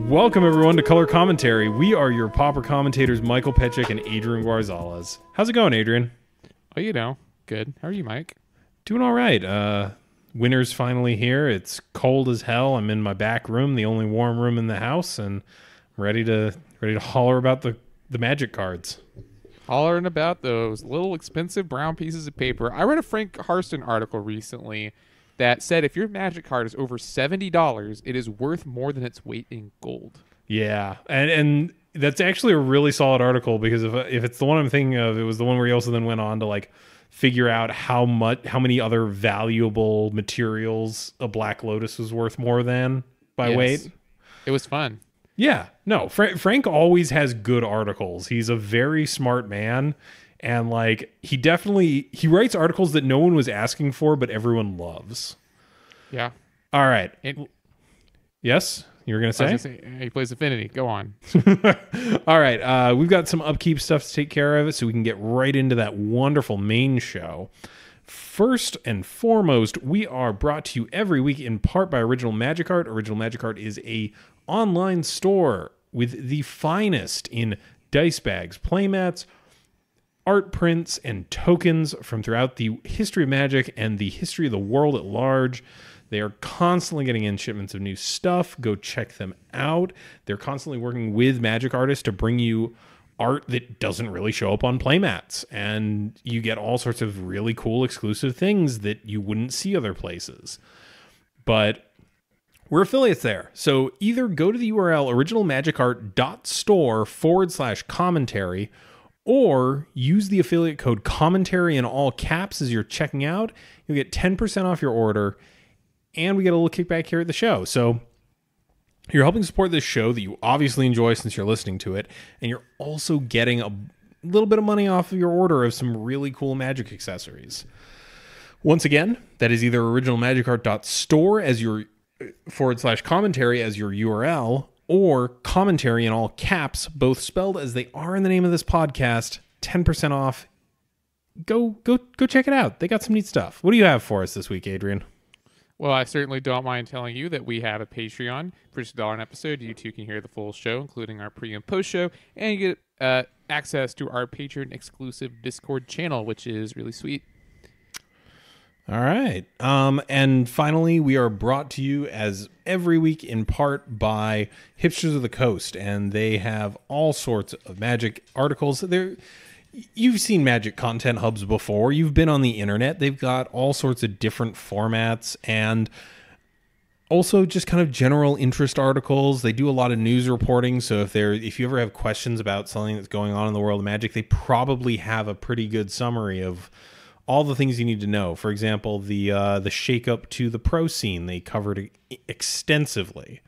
Welcome everyone to Color Commentary. We are your Pauper commentators, Michael Petchik and Adrian Guarzales. How's it going, Adrian? Oh, you know, good. How are you, Mike? Doing all right. Winter's finally here. It's cold as hell. I'm in my back room, the only warm room in the house, and I'm ready to holler about the Magic cards. Hollering about those little expensive brown pieces of paper. I read a Frank Harston article recently that said if your Magic card is over $70, it is worth more than its weight in gold. Yeah, and that's actually a really solid article, because if it's the one I'm thinking of, it was the one where he also then went on to like figure out how many other valuable materials a Black Lotus was worth more than by weight. It was fun. Yeah, no, Frank always has good articles. He's a very smart man, and like he writes articles that no one was asking for, but everyone loves. Yeah. All right. Yes, you were gonna say? I was gonna say he plays Affinity. Go on. All right. We've got some upkeep stuff to take care of, so we can get right into that wonderful main show. First and foremost, we are brought to you every week in part by Original Magic Art. Original Magic Art is a online store with the finest in dice bags, playmats, art prints, and tokens from throughout the history of Magic and the history of the world at large. They are constantly getting in shipments of new stuff. Go check them out. They're constantly working with Magic artists to bring you art that doesn't really show up on playmats, and you get all sorts of really cool exclusive things that you wouldn't see other places. But we're affiliates there, so either go to the URL originalmagicart.store/commentary, or use the affiliate code commentary in all caps as you're checking out. You'll get 10% off your order, and we get a little kickback here at the show. So you're helping support this show that you obviously enjoy since you're listening to it, and you're also getting a little bit of money off of your order of some really cool Magic accessories. Once again, that is either originalmagicart.store as your /commentary as your URL, or commentary in all caps, both spelled as they are in the name of this podcast. 10% off. Go check it out. They got some neat stuff. What do you have for us this week, Adrian? Well, I certainly don't mind telling you that we have a Patreon. For just $1 an episode, you too can hear the full show, including our pre- and post-show, and you get access to our Patreon-exclusive Discord channel, which is really sweet. All right. And finally, we are brought to you as every week in part by Hipsters of the Coast, and they have all sorts of Magic articles. You've seen Magic content hubs before. You've been on the internet. They've got all sorts of different formats and also just kind of general interest articles. They do a lot of news reporting. So if you ever have questions about something that's going on in the world of Magic, they probably have a pretty good summary of all the things you need to know. For example, the shakeup to the pro scene, they covered extensively.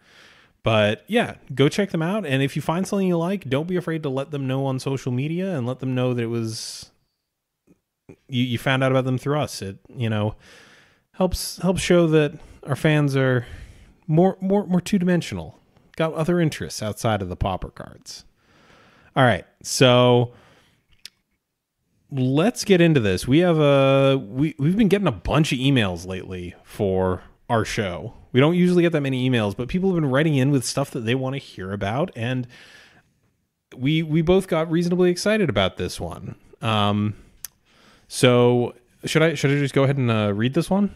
But yeah, go check them out. And if you find something you like, don't be afraid to let them know on social media and let them know that it was you found out about them through us. It helps show that our fans are more two-dimensional, got other interests outside of the Pauper cards. All right, so let's get into this. We have we've been getting a bunch of emails lately for our show. We don't usually get that many emails, but people have been writing in with stuff that they want to hear about, and we both got reasonably excited about this one. So should I just go ahead and read this one?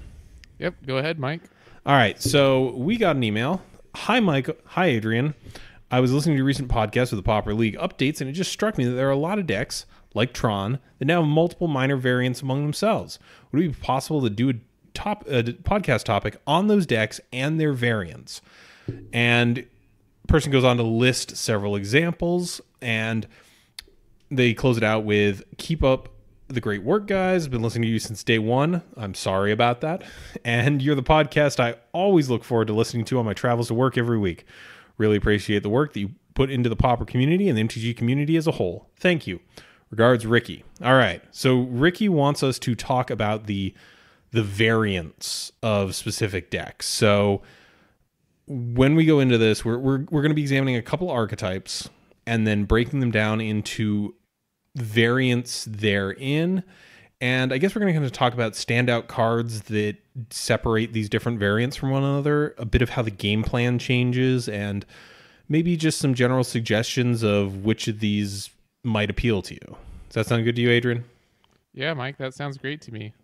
Yep, go ahead, Mike. All right, so we got an email. Hi, Mike. Hi, Adrian. I was listening to a recent podcast with the Pauper League updates, and it just struck me that there are a lot of decks, like Tron, that now have multiple minor variants among themselves. Would it be possible to do a podcast topic on those decks and their variants? And person goes on to list several examples, and they close it out with, keep up the great work, guys. I've been listening to you since day one. I'm sorry about that. And you're the podcast I always look forward to listening to on my travels to work every week. Really appreciate the work that you put into the Pauper community and the MTG community as a whole. Thank you. Regards, Ricky. All right. So Ricky wants us to talk about the variants of specific decks. So when we go into this, we're going to be examining a couple archetypes and then breaking them down into variants therein. And I guess we're going to kind of talk about standout cards that separate these different variants from one another, a bit of how the game plan changes, and maybe just some general suggestions of which of these might appeal to you. Does that sound good to you, Adrian? Yeah, Mike, that sounds great to me.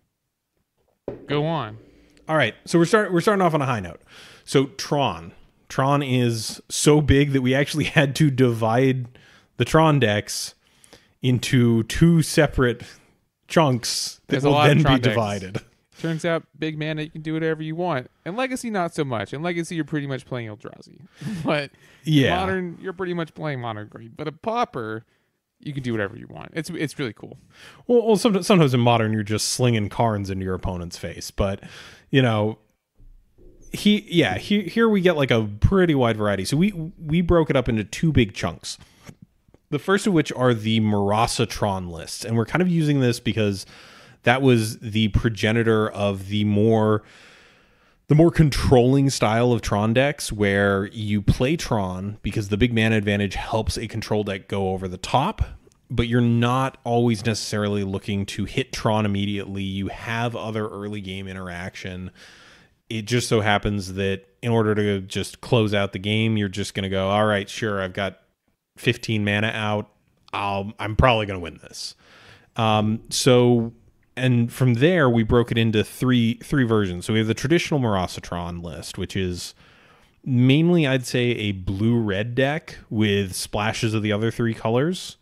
Go on. All right, so we're starting off on a high note. So Tron is so big that we actually had to divide the Tron decks into two separate chunks that will then be divided. Turns out, big mana, you can do whatever you want. And Legacy, not so much. In Legacy, you're pretty much playing Eldrazi. But Modern, you're pretty much playing Modern Green. But a Pauper, you can do whatever you want. It's really cool. Well, sometimes in Modern, you're just slinging Karns into your opponent's face. But, here we get like a pretty wide variety. So we broke it up into two big chunks. The first of which are the Murasa Tron lists. And we're kind of using this because that was the progenitor of the more controlling style of Tron decks, where you play Tron because the big mana advantage helps a control deck go over the top, but you're not always necessarily looking to hit Tron immediately. You have other early game interaction. It just so happens that in order to just close out the game, you're just going to go, all right, sure, I've got 15 mana out. I'm probably going to win this. And from there, we broke it into three versions. So we have the traditional Murasatron list, which is mainly, I'd say, a blue-red deck with splashes of the other three colors.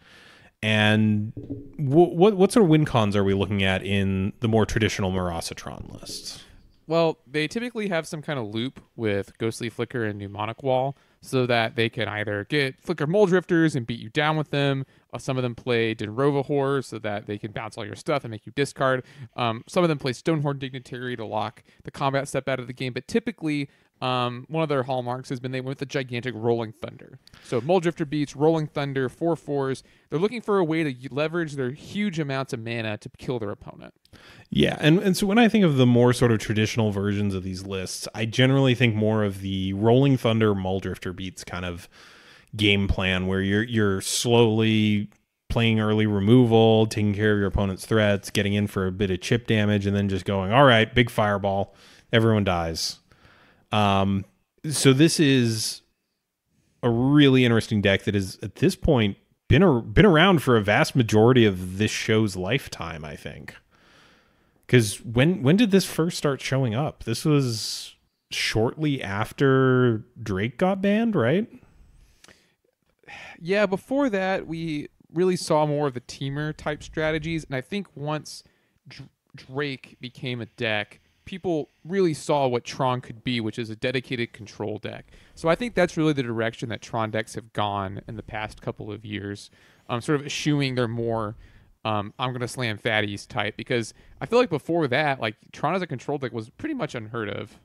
And what sort of win cons are we looking at in the more traditional Murasatron lists? Well, they typically have some kind of loop with Ghostly Flicker and Mnemonic Wall, so that they can either get Flicker Moldrifters and beat you down with them. Some of them play Dinrova Horror so that they can bounce all your stuff and make you discard. Some of them play Stonehorn Dignitary to lock the combat step out of the game. But typically, one of their hallmarks has been they went with the gigantic Rolling Thunder. So Moldrifter beats, Rolling Thunder, 4/4s. They're looking for a way to leverage their huge amounts of mana to kill their opponent. Yeah, and so when I think of the more sort of traditional versions of these lists, I generally think more of the Rolling Thunder, Moldrifter beats kind of game plan, where you're slowly playing early removal, taking care of your opponent's threats, getting in for a bit of chip damage, and then just going, all right, big fireball, everyone dies. So this is a really interesting deck that is at this point been around for a vast majority of this show's lifetime, I think. Because when did this first start showing up? This was shortly after Drake got banned, right? Yeah, before that, we really saw more of the teamer type strategies. And I think once Drake became a deck, people really saw what Tron could be, which is a dedicated control deck. So I think that's really the direction that Tron decks have gone in the past couple of years, sort of eschewing their more I'm going to slam fatties type, because I feel like before that, like Tron as a control deck was pretty much unheard of.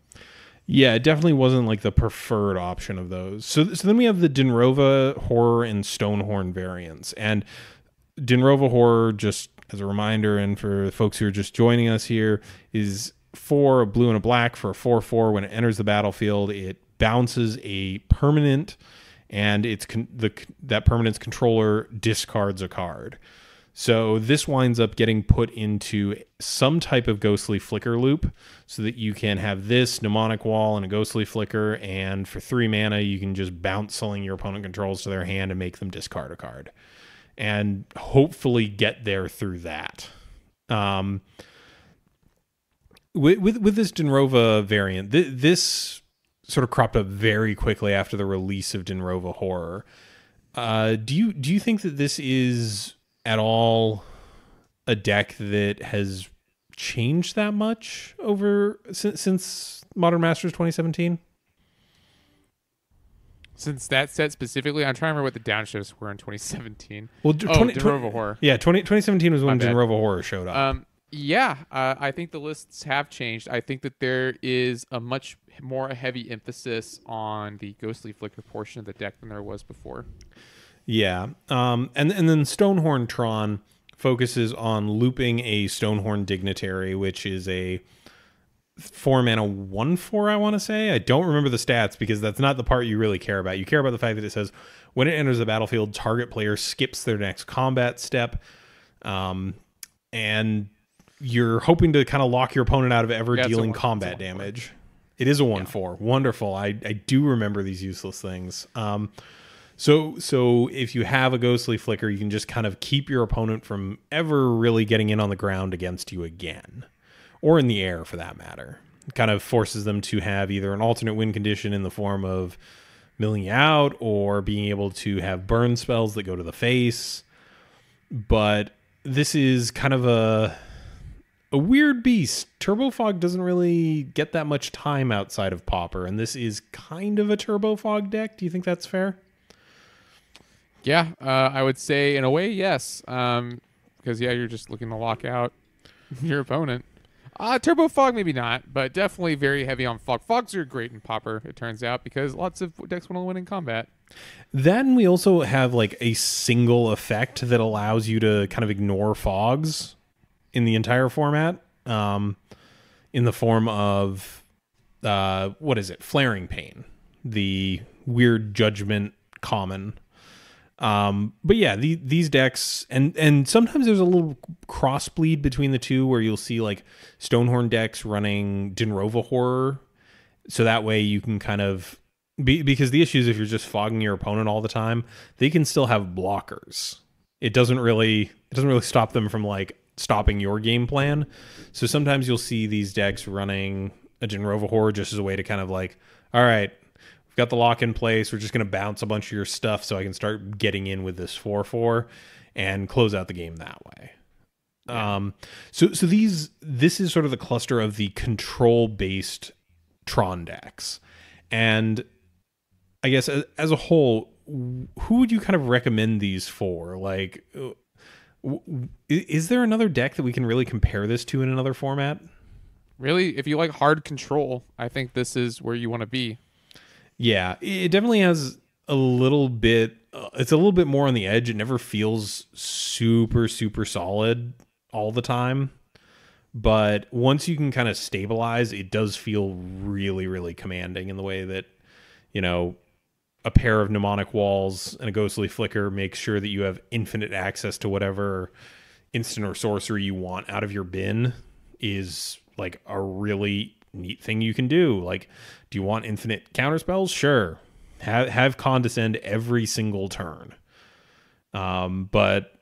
Yeah, it definitely wasn't like the preferred option of those. So then we have the Dinrova Horror and Stonehorn variants. And Dinrova Horror, just as a reminder, and for folks who are just joining us here, is 4, a blue and a black for a 4/4. When it enters the battlefield, it bounces a permanent, and that permanent's controller discards a card. So this winds up getting put into some type of Ghostly Flicker loop so that you can have this Mnemonic Wall and a Ghostly Flicker, and for 3 mana, you can just bounce something your opponent controls to their hand and make them discard a card. And hopefully get there through that. With this Dinrova variant, this sort of cropped up very quickly after the release of Dinrova Horror. Do you think that this is at all a deck that has changed that much since Modern Masters 2017? Since that set specifically, I'm trying to remember what the downshifts were in 2017. Well, Dinrova Horror. Yeah, 2017 was when Dinrova Horror showed up. I think the lists have changed. I think that there is a much more heavy emphasis on the Ghostly Flicker portion of the deck than there was before. Yeah, and then Stonehorn Tron focuses on looping a Stonehorn Dignitary, which is a 4 mana 1/4, I want to say. I don't remember the stats because that's not the part you really care about. You care about the fact that it says when it enters the battlefield, target player skips their next combat step, and you're hoping to kind of lock your opponent out of ever dealing combat damage. It is a 1/4. Wonderful. I do remember these useless things. So if you have a ghostly flicker, you can just kind of keep your opponent from ever really getting in on the ground against you again, or in the air for that matter. It kind of forces them to have either an alternate win condition in the form of milling you out, or being able to have burn spells that go to the face. But this is kind of a weird beast. Turbo Fog doesn't really get that much time outside of Pauper, and this is kind of a Turbo Fog deck. Do you think that's fair? Yeah, I would say in a way, yes. Because, you're just looking to lock out your opponent. Turbo Fog, maybe not, but definitely very heavy on Fog. Fogs are great in Pauper, it turns out, because lots of decks want to win in combat. Then we also have like a single effect that allows you to kind of ignore fogs in the entire format, in the form of, what is it? Flaring Pain, the weird judgment common. But yeah, these decks, and sometimes there's a little crossbleed between the two where you'll see like Stonehorn decks running Dinrova Horror. So that way you can kind of, because the issue is if you're just fogging your opponent all the time, they can still have blockers. It doesn't really stop them from like stopping your game plan. So sometimes you'll see these decks running a Dinrova Horror just as a way to kind of like, all right, we've got the lock in place. We're just going to bounce a bunch of your stuff so I can start getting in with this 4/4 and close out the game that way. So this is sort of the cluster of the control based Tron decks. And I guess as a whole, who would you kind of recommend these for? Like, is there another deck that we can really compare this to in another format? Really, if you like hard control, I think this is where you want to be. Yeah, it definitely has a little bit, it's a little bit more on the edge. It never feels super, super solid all the time. But once you can kind of stabilize, it does feel really, really commanding in the way that, a pair of mnemonic walls and a ghostly flicker makes sure that you have infinite access to whatever instant or sorcery you want out of your bin is like a really neat thing you can do. Like, do you want infinite counterspells? Sure. Have Condescend every single turn. But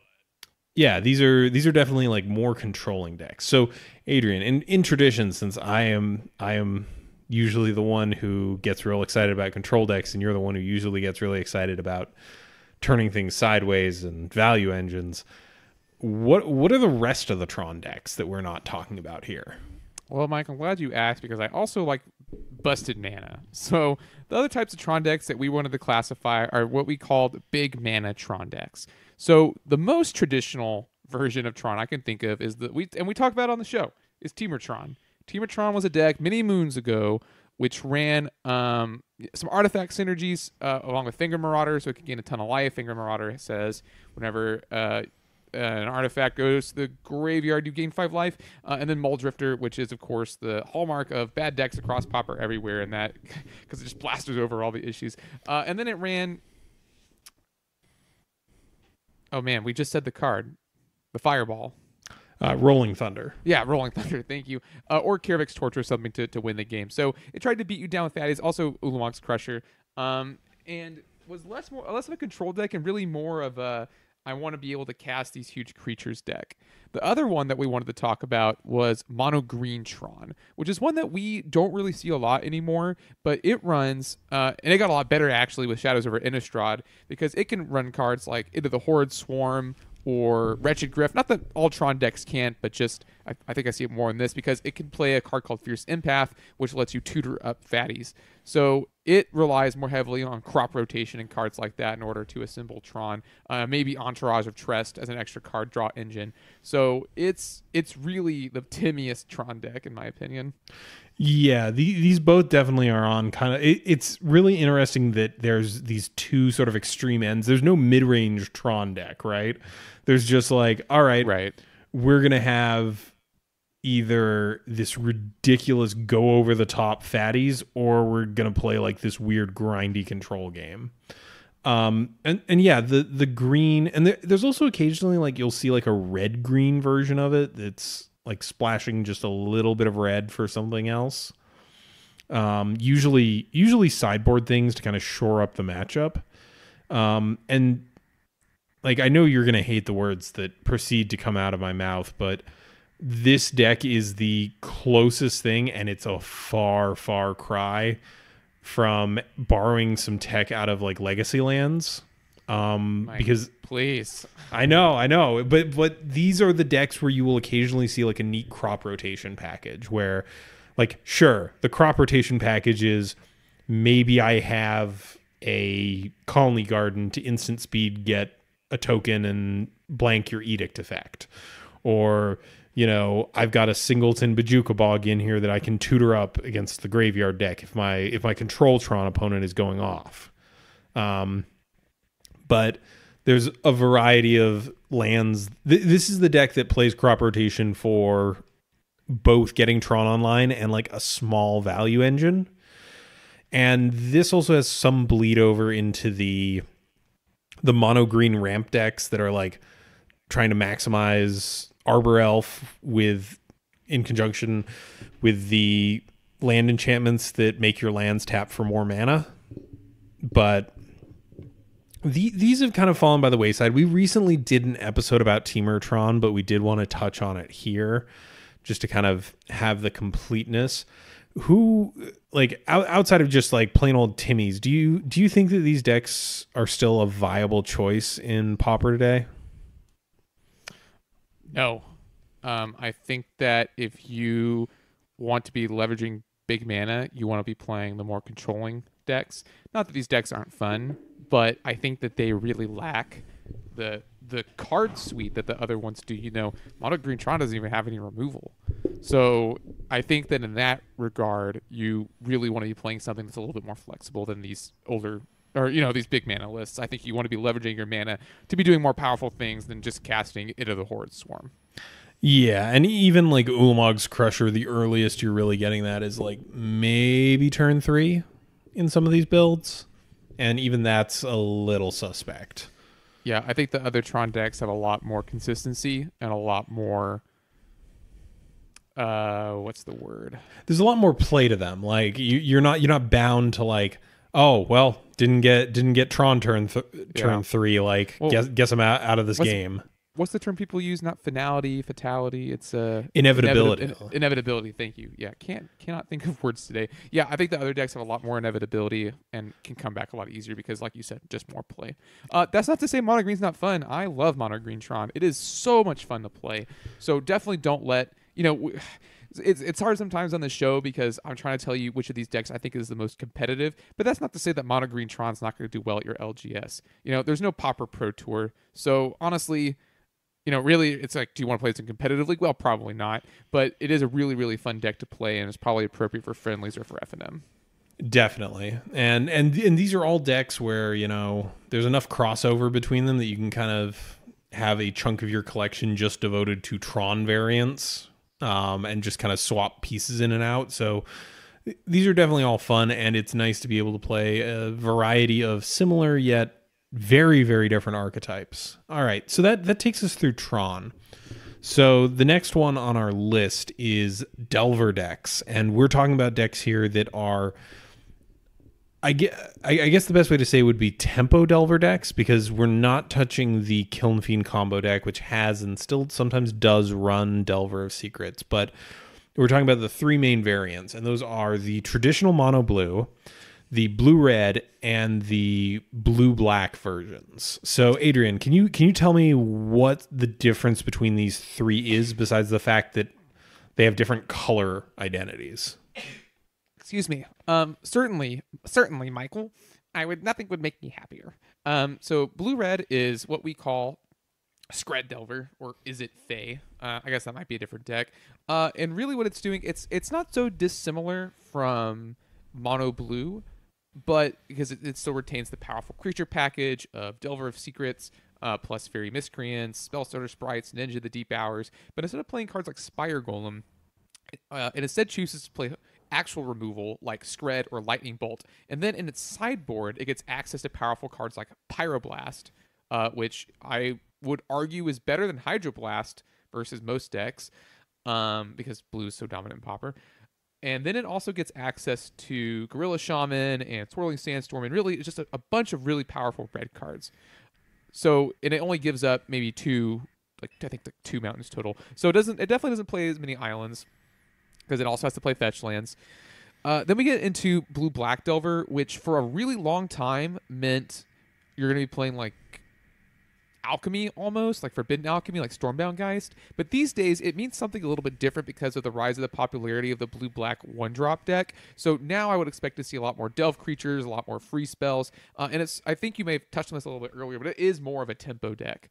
yeah, these are definitely like more controlling decks. So Adrian, in tradition, since I am usually the one who gets real excited about control decks, and you're the one who usually gets really excited about turning things sideways and value engines, what are the rest of the Tron decks that we're not talking about here? Well, Mike, I'm glad you asked because I also like busted mana. So the other types of Tron decks that we wanted to classify are what we called big mana Tron decks. So the most traditional version of Tron I can think of is we talked about it on the show, is Teamertron. Teamertron was a deck many moons ago which ran some artifact synergies along with Finger Marauder, so it could gain a ton of life. Finger Marauder says whenever an artifact goes to the graveyard, you gain 5 life. And then Mull Drifter, which is, of course, the hallmark of bad decks across Pauper everywhere, and that because it just blasters over all the issues. And then it ran. Oh man, we just said the card, the Fireball. Rolling Thunder. Yeah, Rolling Thunder. Thank you. Or Kiervik's Torture, something to win the game. So it tried to beat you down with fatties. Also, Ulamog's Crusher, and was less of a control deck and really more of a I want to be able to cast these huge creatures deck. The other one that we wanted to talk about was Mono Green Tron, which is one that we don't really see a lot anymore, but it runs, and it got a lot better actually with Shadows over Innistrad, because it can run cards like either the Horrid Swarm or Wretched Griff. Not that all Tron decks can't, but just I think I see it more in this because it can play a card called Fierce Empath, which lets you tutor up fatties. So it relies more heavily on crop rotation and cards like that in order to assemble Tron. Maybe Entourage of Trest as an extra card draw engine. So it's really the timiest Tron deck in my opinion. Yeah, these both definitely are on kind of. It's really interesting that there's these two sort of extreme ends. There's no mid-range Tron deck, right? There's just like, all right, we're going to have either this ridiculous go over the top fatties, or we're going to play like this weird grindy control game. And yeah, the green, and there's also occasionally like you'll see like a red green version of it that's like splashing just a little bit of red for something else. Usually sideboard things to kind of shore up the matchup. And like, I know you're going to hate the words that proceed to come out of my mouth, but this deck is the closest thing, and it's a far, far cry from borrowing some tech out of like legacy lands. Because please, I know, but these are the decks where you will occasionally see like a neat crop rotation package where, like, sure, the crop rotation package is maybe I have a colony garden to instant speed get a token and blank your edict effect, or I've got a singleton Bajuka Bog in here that I can tutor up against the graveyard deck if my control Tron opponent is going off. But there's a variety of lands. This is the deck that plays crop rotation for both getting Tron online and like a small value engine. And this also has some bleed over into the mono green ramp decks that are like trying to maximize Arbor Elf in conjunction with the land enchantments that make your lands tap for more mana. But these have kind of fallen by the wayside. We recently did an episode about Temur Tron, but we did want to touch on it here just to kind of have the completeness. Who, like, outside of just like plain old Timmies, do you think that these decks are still a viable choice in Pauper today? No. I think that if you want to be leveraging big mana, you want to be playing the more controlling decks. Not that these decks aren't fun, but I think that they really lack the card suite that the other ones do. Mono Green Tron doesn't even have any removal. So I think that in that regard, you really want to be playing something that's a little bit more flexible than these older, or these big mana lists. I think you want to be leveraging your mana to be doing more powerful things than just casting into the Horde Swarm. Yeah, and even like Ulamog's Crusher, the earliest you're really getting that is like maybe turn 3 in some of these builds, and even that's a little suspect. Yeah, I think the other Tron decks have a lot more consistency and a lot more what's the word? There's a lot more play to them. Like you're not bound to like, oh well, didn't get Tron turn 3. Like, well, guess I'm out of this game. What's the term people use? Not finality, fatality. It's inevitability. Inevitability. Thank you. Yeah, cannot think of words today. Yeah, I think the other decks have a lot more inevitability and can come back a lot easier because, like you said, just more play. That's not to say Mono Green's not fun. I love Mono Green Tron. It is so much fun to play. So definitely don't let It's hard sometimes on the show because I'm trying to tell you which of these decks I think is the most competitive, but that's not to say that Mono Green Tron's not going to do well at your LGS. There's no Pauper Pro Tour, so honestly, really, it's like, do you want to play this in competitive league? Well, probably not, but it is a really, really fun deck to play, and it's probably appropriate for friendlies or for FNM. Definitely, and these are all decks where there's enough crossover between them that you can kind of have a chunk of your collection just devoted to Tron variants. And just kind of swap pieces in and out. So these are definitely all fun, and it's nice to be able to play a variety of similar yet very, very different archetypes. All right, so that takes us through Tron. So the next one on our list is Delver decks, and we're talking about decks here that are, I guess the best way to say would be tempo Delver decks, because we're not touching the Kiln Fiend combo deck, which has and still sometimes does run Delver of Secrets. But we're talking about the 3 main variants, and those are the traditional mono blue, the blue red, and the blue black versions. So Adrian, can you tell me what the difference between these 3 is, besides the fact that they have different color identities? Excuse me. Certainly, Michael. Nothing would make me happier. So blue red is what we call Scred Delver, or is it Fey? I guess that might be a different deck. And really, what it's doing, it's not so dissimilar from mono blue, but because it still retains the powerful creature package of Delver of Secrets, plus Fairy Miscreants, Spellstarter Sprites, Ninja the Deep Hours. But instead of playing cards like Spire Golem, it instead chooses to play actual removal like Scred or Lightning Bolt, and then in its sideboard it gets access to powerful cards like Pyroblast, which I would argue is better than Hydroblast versus most decks, because blue is so dominant in Pauper. And then it also gets access to Gorilla Shaman and Swirling Sandstorm, and really it's just a bunch of really powerful red cards. So, and it only gives up maybe two, I think like 2 mountains total. So it definitely doesn't play as many islands because it also has to play fetch lands. Then we get into Blue-Black Delver, which for a really long time meant you're going to be playing like alchemy almost, like Forbidden Alchemy, like Stormbound Geist. But these days, it means something a little bit different because of the rise of the popularity of the Blue-Black 1-drop deck. So now I would expect to see a lot more Delve creatures, a lot more free spells. And I think you may have touched on this a little bit earlier, but it is more of a tempo deck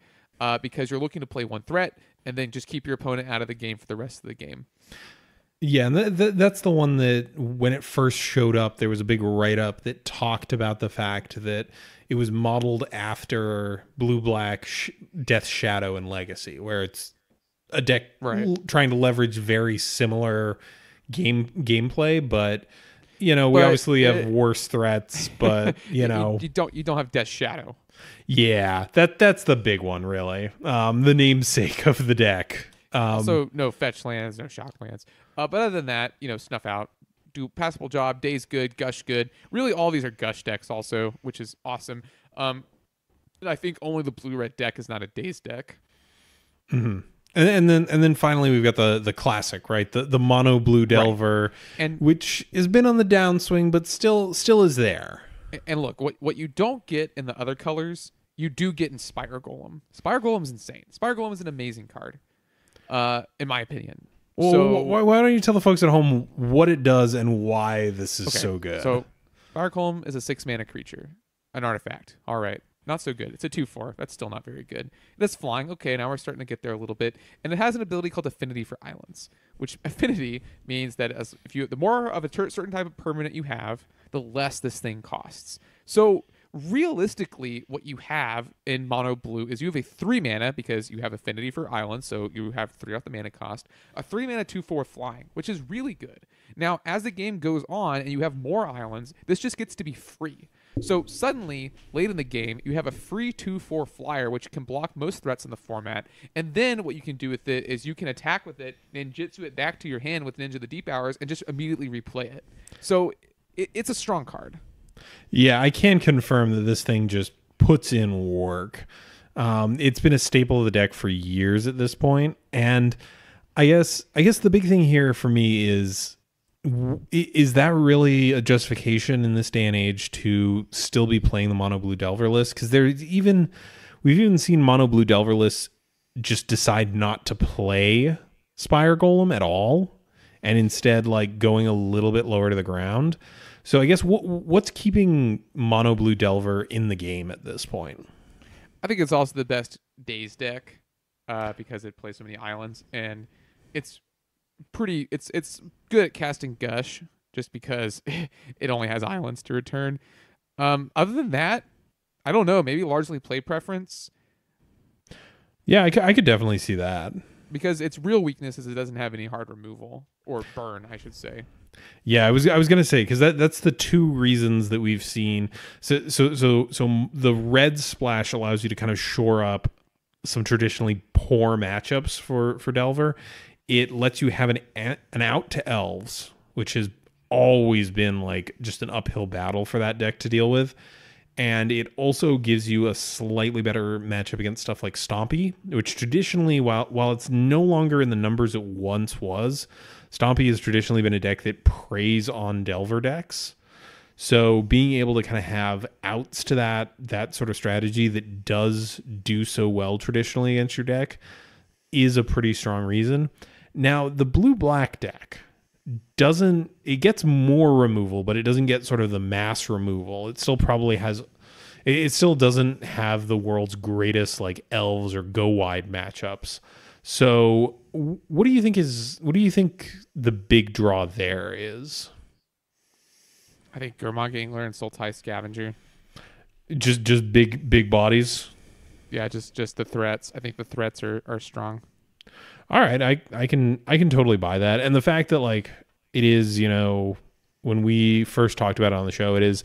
because you're looking to play 1 threat and then just keep your opponent out of the game for the rest of the game. Yeah, and that's the one that when it first showed up, there was a big write-up that talked about the fact that it was modeled after Blue-Black Death Shadow and Legacy, where it's a deck trying to leverage very similar gameplay, but we obviously have worse threats, but you don't have Death Shadow. Yeah, that's the big one, really. The namesake of the deck. Also, no fetch lands, no shock lands. But other than that, snuff out, do passable job, days good, gush good. Really, all these are gush decks also, which is awesome. And I think only the blue-red deck is not a days deck. Mm-hmm. And then finally we've got the classic, right? The mono blue Delver, and which has been on the downswing, but still is there. And look, what you don't get in the other colors, you do get in Spire Golem. Spire Golem's insane. Spire Golem is an amazing card, in my opinion. Well, so why don't you tell the folks at home what it does and why this is so good? So Spire Golem is a 6-mana creature, an artifact. All right. Not so good. It's a 2/4. That's still not very good. That's flying. Okay, now we're starting to get there a little bit. And it has an ability called Affinity for Islands, which affinity means that the more of a certain type of permanent you have, the less this thing costs. So realistically, what you have in mono blue is you have a 3-mana because you have Affinity for Islands, so you have 3 off the mana cost, a 3-mana 2/4 flying, which is really good. Now, as the game goes on and you have more islands, this just gets to be free. So suddenly, late in the game, you have a free 2/4 flyer, which can block most threats in the format. And then what you can do with it is you can attack with it, ninjutsu it back to your hand with Ninja of the Deep Hours, and just immediately replay it. So it's a strong card. Yeah, I can confirm that this thing just puts in work. It's been a staple of the deck for years at this point. And I guess the big thing here for me is that really a justification in this day and age to still be playing the mono blue Delver list? Because we've even seen mono blue Delver lists just decide not to play Spire Golem at all, and instead like going a little bit lower to the ground. So I guess what's keeping mono blue Delver in the game at this point? I think it's also the best days deck because it plays so many islands, and it's good at casting Gush just because it only has islands to return. Other than that, I don't know, maybe largely play preference. Yeah, I could definitely see that. Because its real weakness is it doesn't have any hard removal or burn, I should say. Yeah, I was gonna say because that's the two reasons that we've seen. So the red splash allows you to kind of shore up some traditionally poor matchups for Delver. It lets you have an out to elves, which has always been like just an uphill battle for that deck to deal with. And it also gives you a slightly better matchup against stuff like Stompy, which traditionally, while it's no longer in the numbers it once was, Stompy has traditionally been a deck that preys on Delver decks. So being able to kind of have outs to that sort of strategy that does do so well traditionally against your deck is a pretty strong reason. Now, the blue-black deck it gets more removal, but it doesn't get sort of the mass removal. It still doesn't have the world's greatest like elves or go wide matchups. So what do you think the big draw there is? I think Gurmag Angler and Sultai Scavenger. Just big bodies. Yeah, just the threats. I think the threats are strong. All right, I can totally buy that. And the fact that like it is, when we first talked about it on the show, it is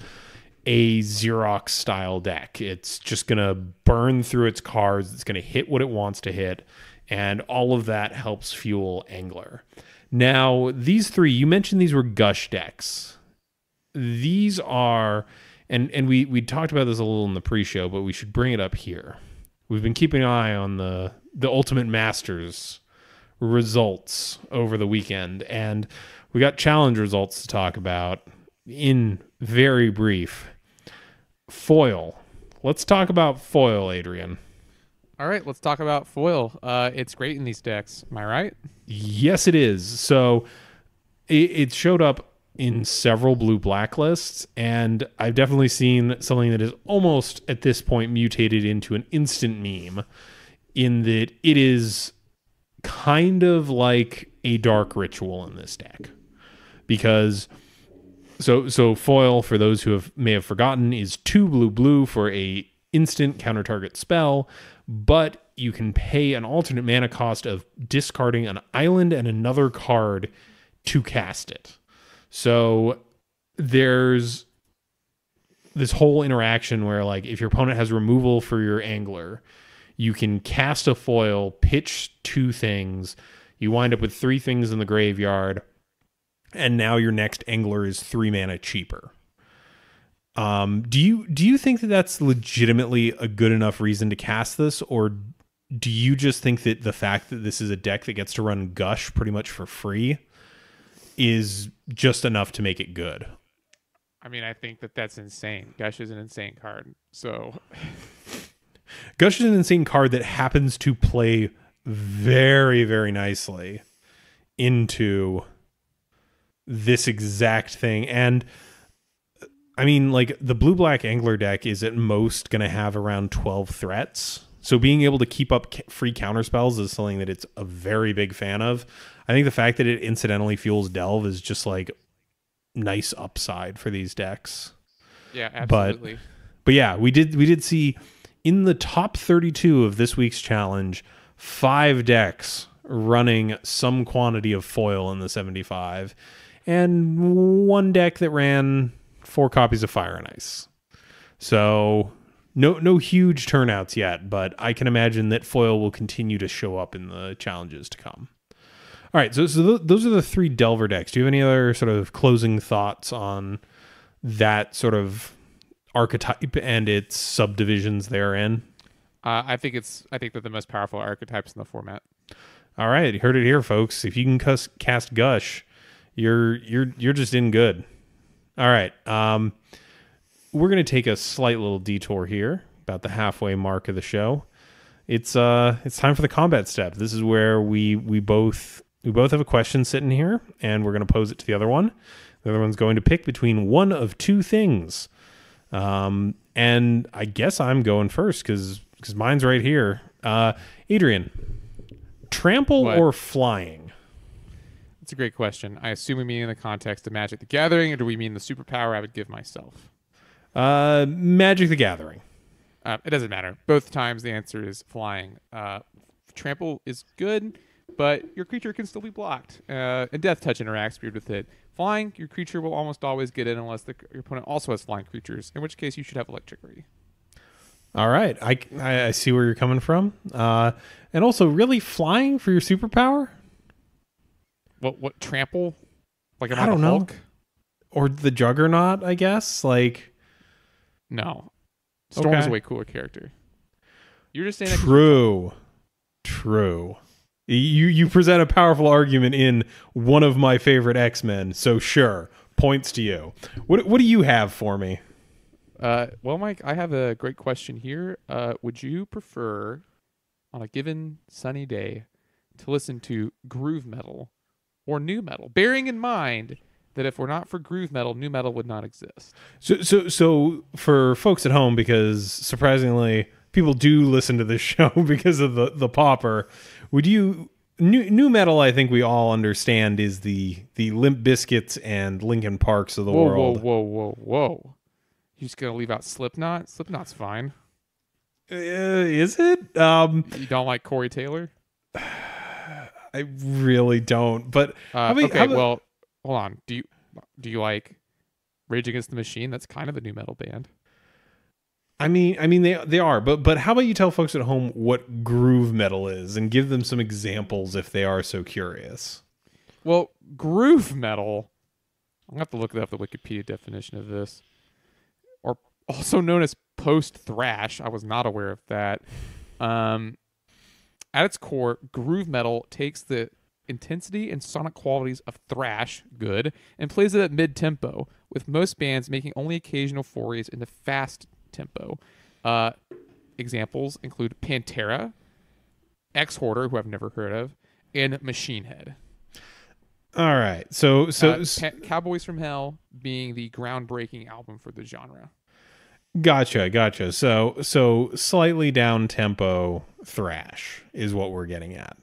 a Xerox style deck. It's just going to burn through its cards. It's going to hit what it wants to hit. And all of that helps fuel Angler. Now, these three, you mentioned these were Gush decks. These are, and we talked about this a little in the pre-show, but we should bring it up here. We've been keeping an eye on the Ultimate Masters results over the weekend, and we got challenge results to talk about in very brief. Foil. Let's talk about foil, Adrian. All right, let's talk about foil. It's great in these decks. Am I right? Yes, it is. So it showed up in several blue-black lists, and I've definitely seen something that is almost at this point mutated into an instant meme, in that it is kind of like a dark ritual in this deck. Because so foil, for those who may have forgotten, is 2 blue for a instant counter target spell, but you can pay an alternate mana cost of discarding an island and another card to cast it. So there's this whole interaction where, like, if your opponent has removal for your angler, you can cast a foil, pitch 2 things, you wind up with 3 things in the graveyard, and now your next angler is 3 mana cheaper. Do you think that that's legitimately a good enough reason to cast this, or do you just think that the fact that this is a deck that gets to run Gush pretty much for free is just enough to make it good? I mean, I think that's insane. Gush is an insane card. So Gush is an insane card that happens to play very, very nicely into this exact thing. And I mean, like, the blue-black angler deck is at most going to have around 12 threats. So being able to keep up free counterspells is something that it's a very big fan of. I think the fact that it incidentally fuels Delve is just, like, nice upside for these decks. Yeah, absolutely. But yeah, we did see in the top 32 of this week's challenge, 5 decks running some quantity of foil in the 75, and 1 deck that ran 4 copies of Fire and Ice. So no huge turnouts yet, but I can imagine that foil will continue to show up in the challenges to come. All right, so those are the 3 Delver decks. Do you have any other sort of closing thoughts on that sort of archetype and its subdivisions therein? I think they're the most powerful archetypes in the format. All right, you heard it here, folks. If you can cast Gush, you're just in good. All right, we're going to take a slight little detour here, about the halfway mark of the show. It's time for the combat step. This is where we both have a question sitting here, and we're going to pose it to the other one. The other one's going to pick between one of 2 things. And I guess I'm going first because mine's right here. Adrian, trample or flying? That's a great question. I assume we mean in the context of Magic the Gathering, or do we mean the superpower I would give myself? Magic the Gathering. It doesn't matter. Both times the answer is flying. Trample is good, but your creature can still be blocked. And Death Touch interacts weird with it. Flying, your creature will almost always get in unless your opponent also has flying creatures, in which case you should have Electricity. All right. I see where you're coming from. And also, really, flying for your superpower? What trample? Like, am I don't know. Hulk? Or the Juggernaut, I guess? Like, no. Storm is a way cooler character. You're just saying True. You present a powerful argument in one of my favorite X-Men, so sure, points to you. What do you have for me? Well, Mike, I have a great question here. Would you prefer, on a given sunny day, to listen to groove metal or new metal, bearing in mind that if we're not for groove metal, new metal would not exist? So for folks at home, because surprisingly people do listen to this show because of the Pauper, would you new metal? I think we all understand is the Limp Bizkits and Linkin Parks of the world. Whoa! You just gonna leave out Slipknot? Slipknot's fine. Is it? You don't like Corey Taylor? I really don't. But well, hold on. Do you like Rage Against the Machine? That's kind of a new metal band. I mean they are, but how about you tell folks at home what groove metal is and give them some examples if they are so curious. Well, groove metal. I'm gonna have to look up the Wikipedia definition of this, or also known as post thrash. I was not aware of that. At its core, groove metal takes the intensity and sonic qualities of thrash, good, and plays it at mid-tempo, with most bands making only occasional forays into fast tempo. Examples include Pantera, Ex-Hoarder, who I've never heard of, and Machine Head. All right. So Cowboys from Hell being the groundbreaking album for the genre. Gotcha. So slightly down tempo thrash is what we're getting at.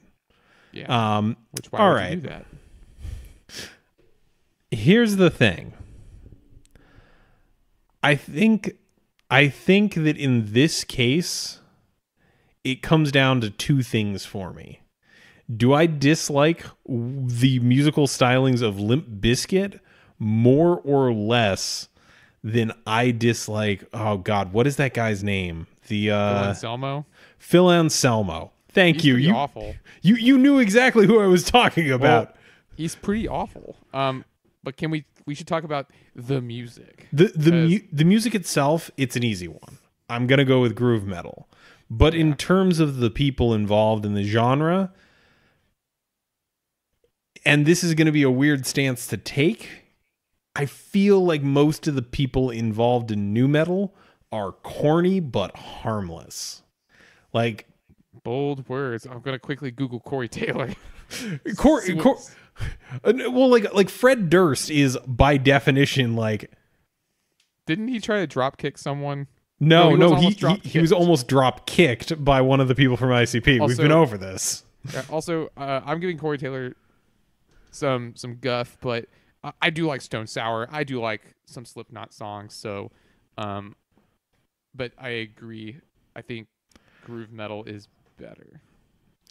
Yeah. Which why all would right. you do that? Here's the thing. I think that in this case, it comes down to two things for me. Do I dislike the musical stylings of Limp Bizkit more or less than I dislike, oh God, what is that guy's name? The Phil Anselmo? Phil Anselmo. Thank He's you. Pretty You awful. You knew exactly who I was talking about. Well, he's pretty awful. But we should talk about the music. The music itself, it's an easy one. I'm gonna go with groove metal. But in terms of the people involved in the genre, and this is going to be a weird stance to take, I feel like most of the people involved in nu metal are corny but harmless. Like, bold words. I'm gonna quickly Google Corey Taylor. Well, like Fred Durst is by definition like. Didn't he try to drop kick someone? No, he was kicked. almost drop kicked by one of the people from ICP. We've been over this. Also, I'm giving Corey Taylor some guff, but I do like Stone Sour. I do like some Slipknot songs. So, but I agree. I think groove metal is better.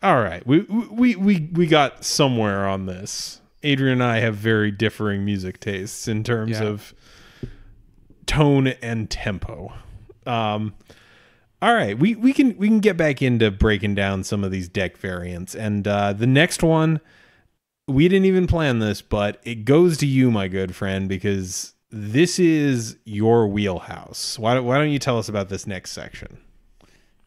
All right, we got somewhere on this. Adrian and I have very differing music tastes in terms of tone and tempo. All right, we can get back into breaking down some of these deck variants, and the next one, we didn't even plan this, but it goes to you, my good friend, because this is your wheelhouse. Why don't you tell us about this next section?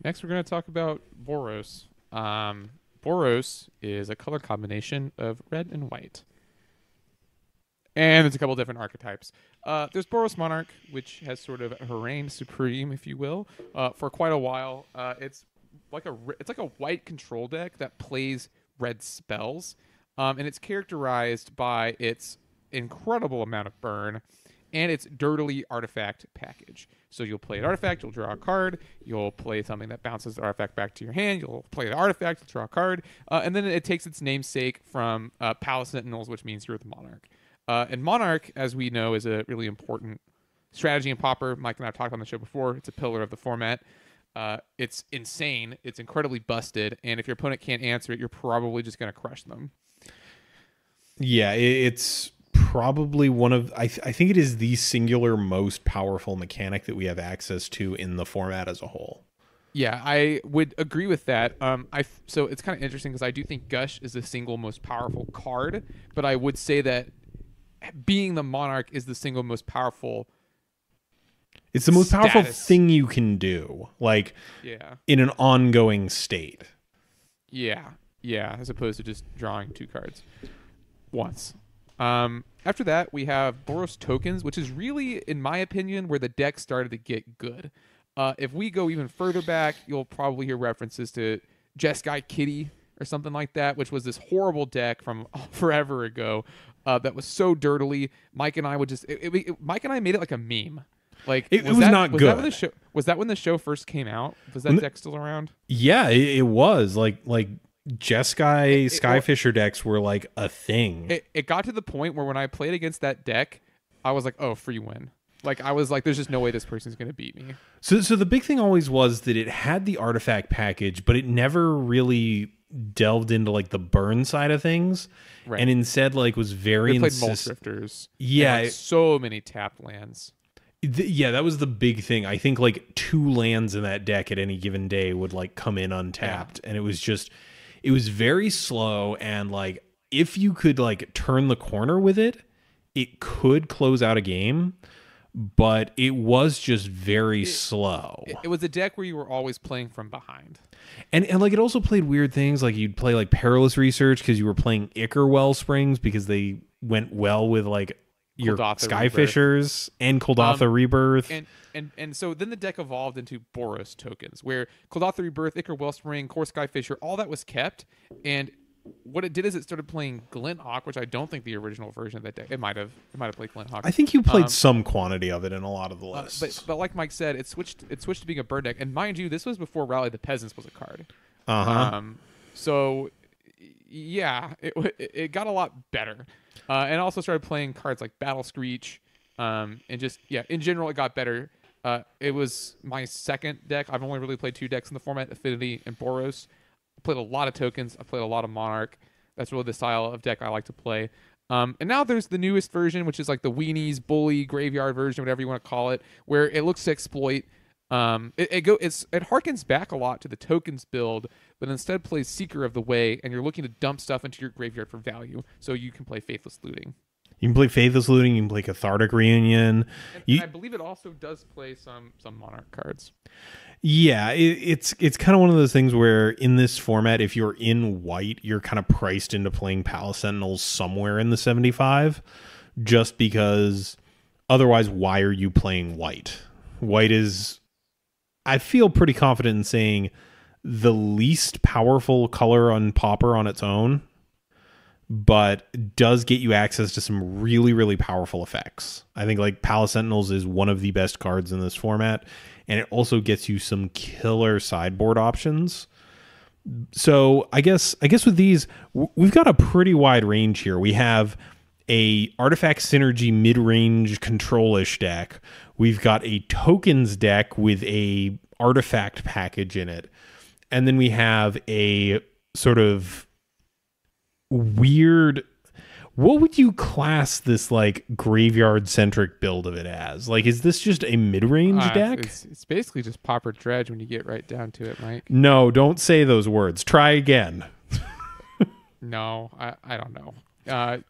Next, we're going to talk about boros. Boros is a color combination of red and white. And there's a couple different archetypes. There's Boros Monarch, which has sort of reigned supreme, if you will, for quite a while. It's like a white control deck that plays red spells, and it's characterized by its incredible amount of burn and its dirtily artifact package. So you'll play an artifact, you'll draw a card, you'll play something that bounces the artifact back to your hand, you'll play the artifact, you'll draw a card, and then it takes its namesake from Palace Sentinels, which means you're the Monarch. And Monarch, as we know, is a really important strategy in Pauper. Mike and I have talked on the show before. It's a pillar of the format. It's insane. It's incredibly busted. And if your opponent can't answer it, you're probably just going to crush them. Yeah, it's probably one of... I think it is the singular most powerful mechanic that we have access to in the format as a whole. Yeah, I would agree with that. So it's kind of interesting because I do think Gush is the single most powerful card, but I would say that being the Monarch is the single most powerful. It's the most powerful thing you can do, like in an ongoing state. Yeah, as opposed to just drawing 2 cards once. After that, we have Boros Tokens, which is really, in my opinion, where the deck started to get good. If we go even further back, you'll probably hear references to Jeskai Kitty or something like that, which was this horrible deck from forever ago that was so dirtily. Mike and I would just... Mike and I made it like a meme. Like it was not good. Was that when the show first came out? Was that deck still around? Yeah, it was. Like Jeskai Skyfisher decks were like a thing. It got to the point where when I played against that deck, I was like, oh, free win. Like, I was like, there's just no way this person's going to beat me. So the big thing always was that it had the artifact package, but it never really delved into like the burn side of things. Right. And instead like was very... They played Mole Drifters. Yeah. And so many tapped lands. Yeah, that was the big thing. I think like 2 lands in that deck at any given day would like come in untapped. And it was very slow. And like if you could like turn the corner with it, it could close out a game, but it was just very slow. It was a deck where you were always playing from behind. And like it also played weird things, like you'd play like Perilous Research because you were playing Ichor Wellsprings because they went well with like your Kuldotha Skyfishers and Kuldotha Rebirth. And so then the deck evolved into boros tokens, where Kuldotha Rebirth, Ichor Wellspring, Core Skyfisher, all that was kept. And what it did is it started playing Glinthawk, which I don't think the original version of that deck. It might have played Glinthawk. I think you played some quantity of it in a lot of the lists. But like Mike said, it switched to being a burn deck. And mind you, this was before Rally the Peasants was a card. So yeah, it got a lot better, and also started playing cards like Battle Screech, and just in general it got better. It was my second deck. I've only really played 2 decks in the format: Affinity and Boros. I played a lot of tokens. I played a lot of Monarch. That's really the style of deck I like to play. And now there's the newest version, which is like the Weenies, Bully, Graveyard version, whatever you want to call it, where it looks to exploit. It harkens back a lot to the tokens build, but instead plays Seeker of the Way, and you're looking to dump stuff into your graveyard for value, so you can play Faithless Looting. You can play Faithless Looting. You can play Cathartic Reunion. And I believe it also does play some Monarch cards. Yeah, it's kind of one of those things where in this format, if you're in white, you're kind of priced into playing Palace Sentinels somewhere in the 75, just because otherwise, why are you playing white? White is, I feel pretty confident in saying, the least powerful color on Pauper on its own, but does get you access to some really, really powerful effects. I think like Palace Sentinels is one of the best cards in this format, and it also gets you some killer sideboard options. So I guess with these, we've got a pretty wide range here. We have a Artifact Synergy mid-range control-ish deck. We've got a tokens deck with a artifact package in it. And then we have a sort of weird, what would you class this like graveyard centric build of it as? Like, is this just a mid-range deck? It's basically just Pauper Dredge when you get right down to it, Mike. No, don't say those words. Try again. No, I don't know.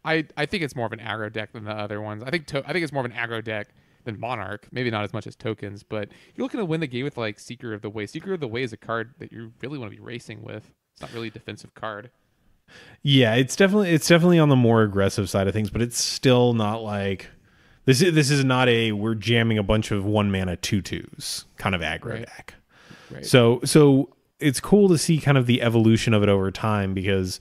I think it's more of an aggro deck than the other ones. I think it's more of an aggro deck than Monarch. Maybe not as much as tokens, but you're looking to win the game with like Seeker of the Way. Seeker of the Way is a card that you really want to be racing with. It's not really a defensive card. Yeah, it's definitely on the more aggressive side of things, but it's still not like this is not a we're jamming a bunch of 1-mana 2/2s kind of aggro deck. Right. So it's cool to see kind of the evolution of it over time, because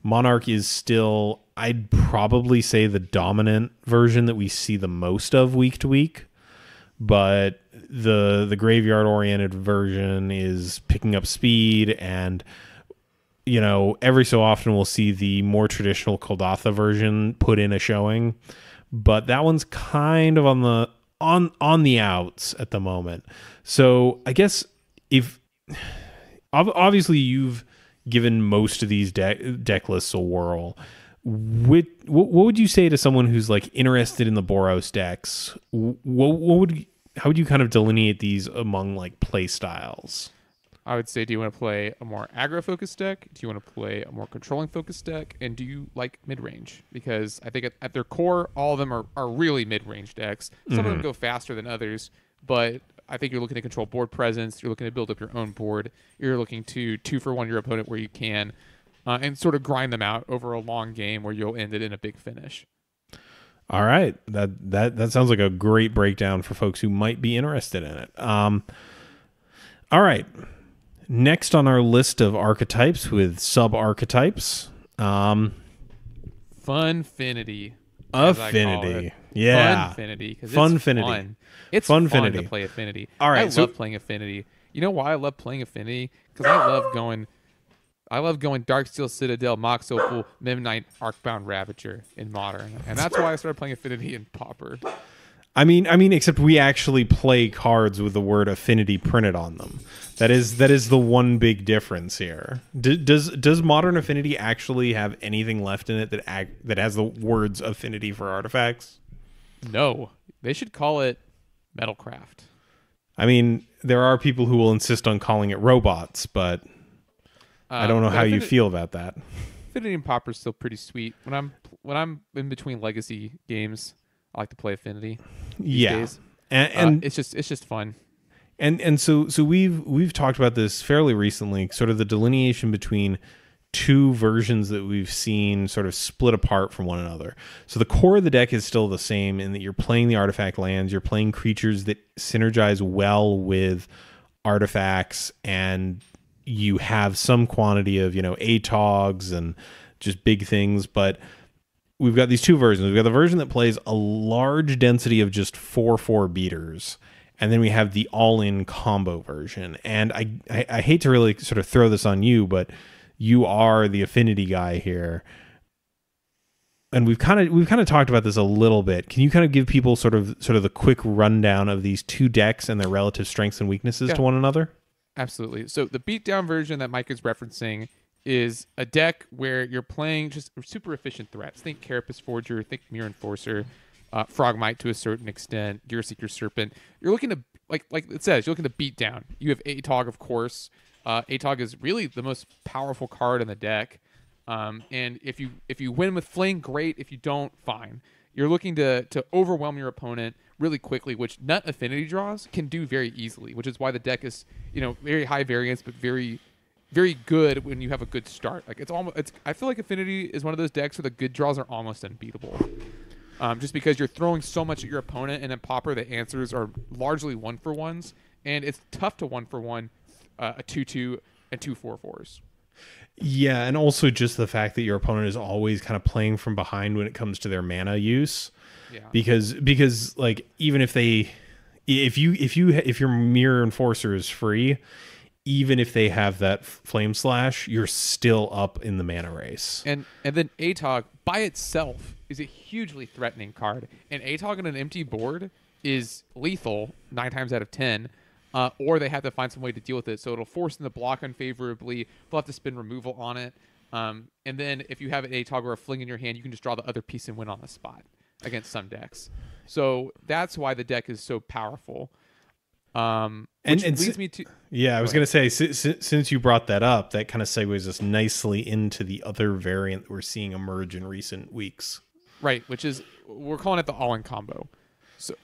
Monarch is still, I'd probably say, the dominant version that we see the most of week to week, but the graveyard oriented version is picking up speed, and you know, every so often we'll see the more traditional Kuldotha version put in a showing, but that one's kind of on the outs at the moment. So I guess if obviously you've given most of these deck lists a whirl, what would you say to someone who's like interested in the Boros decks? How would you kind of delineate these among like play styles? I would say, do you want to play a more aggro-focused deck? Do you want to play a more controlling-focused deck? And do you like mid-range? Because I think at their core, all of them are really mid-range decks. Some of them go faster than others, but I think you're looking to control board presence. You're looking to build up your own board. You're looking to 2-for-1 your opponent where you can, and sort of grind them out over a long game where you'll end it in a big finish. All right. That sounds like a great breakdown for folks who might be interested in it. All right. Next on our list of archetypes with sub-archetypes, Funfinity. Affinity. Yeah. Funfinity. Because Funfinity. it's fun. It's fun to play Affinity. All right. I love playing Affinity. You know why I love playing Affinity? Because I love going Darksteel Citadel, Mox Opal, Memnite, Arcbound Ravager in Modern. And that's why I started playing Affinity in Pauper. I mean, except we actually play cards with the word Affinity printed on them. That is the one big difference here. Does Modern Affinity actually have anything left in it that has the words Affinity for artifacts? No, they should call it Metalcraft. I mean, there are people who will insist on calling it robots, but I don't know how you feel about that. Affinity and Pauper is still pretty sweet. When I'm in between legacy games, I like to play Affinity. These days. And it's just fun. And so we've talked about this fairly recently, sort of the delineation between two versions that we've seen sort of split apart from one another. So the core of the deck is still the same in that you're playing the artifact lands, you're playing creatures that synergize well with artifacts, and you have some quantity of, ATOGs and just big things. But we've got these two versions. We've got the version that plays a large density of just 4/4 beaters, and then we have the all-in combo version. And I hate to really sort of throw this on you, but you are the Affinity guy here. And we've kind of talked about this a little bit. Can you kind of give people sort of the quick rundown of these two decks and their relative strengths and weaknesses to one another? Absolutely. So the beatdown version that Mike is referencing is a deck where you're playing just super efficient threats. Think Carapace Forger, think Mirror Enforcer, Frogmite to a certain extent, Gearseeker Serpent. You're looking to, like it says, you're looking to beat down. You have ATOG, of course. ATOG is really the most powerful card in the deck. And if you win with Fling, great. If you don't, fine. You're looking to overwhelm your opponent really quickly, which nut affinity draws can do very easily, which is why the deck is, very high variance, but very, very good when you have a good start. Like I feel like Affinity is one of those decks where the good draws are almost unbeatable. Just because you're throwing so much at your opponent, and in Pauper the answers are largely 1-for-1s, and it's tough to 1-for-1 a 2/2 and 2 4/4s. Yeah, and also just the fact that your opponent is always kind of playing from behind when it comes to their mana use. Yeah. Because like even if your Mirror Enforcer is free, even if they have that Flame Slash, you're still up in the mana race. And then ATOG by itself is a hugely threatening card. And ATOG on an empty board is lethal 9 times out of 10. Or they have to find some way to deal with it. So it'll force them to block unfavorably. They'll have to spend removal on it. And then if you have an ATOG or a Fling in your hand, you can just draw the other piece and win on the spot against some decks. So that's why the deck is so powerful. Which leads me to... Yeah, I was going to say, since you brought that up, that kind of segues us nicely into the other variant that we're seeing emerge in recent weeks. Right, which is, we're calling it the all-in combo. So